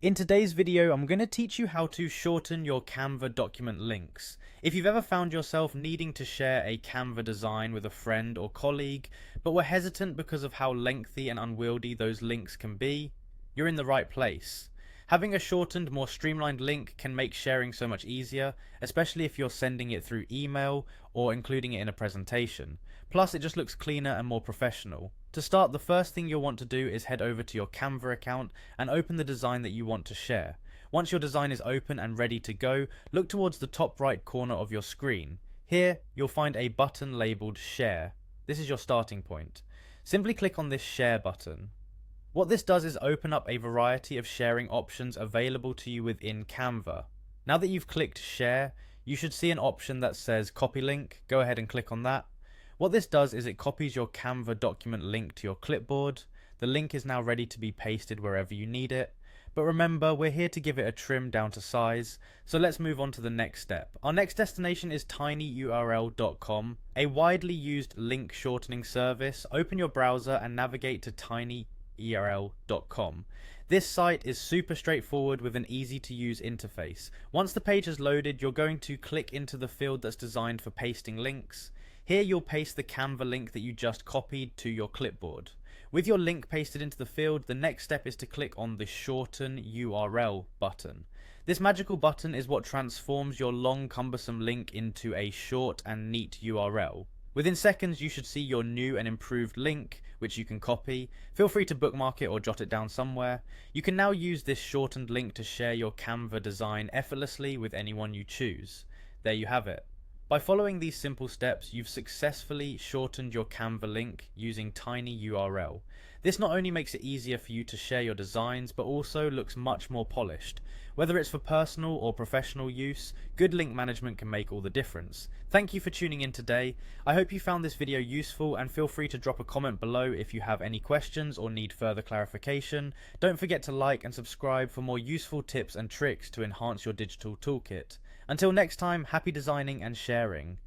In today's video, I'm going to teach you how to shorten your Canva document links. If you've ever found yourself needing to share a Canva design with a friend or colleague, but were hesitant because of how lengthy and unwieldy those links can be, you're in the right place. Having a shortened, more streamlined link can make sharing so much easier, especially if you're sending it through email or including it in a presentation. Plus, it just looks cleaner and more professional. To start, the first thing you'll want to do is head over to your Canva account and open the design that you want to share. Once your design is open and ready to go, look towards the top right corner of your screen. Here, you'll find a button labeled Share. This is your starting point. Simply click on this Share button. What this does is open up a variety of sharing options available to you within Canva. Now that you've clicked Share, you should see an option that says Copy Link. Go ahead and click on that. What this does is it copies your Canva document link to your clipboard. The link is now ready to be pasted wherever you need it. But remember, we're here to give it a trim down to size, so let's move on to the next step. Our next destination is tinyurl.com, a widely used link shortening service. Open your browser and navigate to tinyurl.com. This site is super straightforward with an easy to use interface. Once the page has loaded, you're going to click into the field that's designed for pasting links. Here you'll paste the Canva link that you just copied to your clipboard. With your link pasted into the field, the next step is to click on the Shorten URL button. This magical button is what transforms your long, cumbersome link into a short and neat URL. Within seconds, you should see your new and improved link, which you can copy. Feel free to bookmark it or jot it down somewhere. You can now use this shortened link to share your Canva design effortlessly with anyone you choose. There you have it. By following these simple steps, you've successfully shortened your Canva link using tinyurl. This not only makes it easier for you to share your designs, but also looks much more polished. Whether it's for personal or professional use, good link management can make all the difference. Thank you for tuning in today. I hope you found this video useful, and feel free to drop a comment below if you have any questions or need further clarification. Don't forget to like and subscribe for more useful tips and tricks to enhance your digital toolkit. Until next time, happy designing and sharing.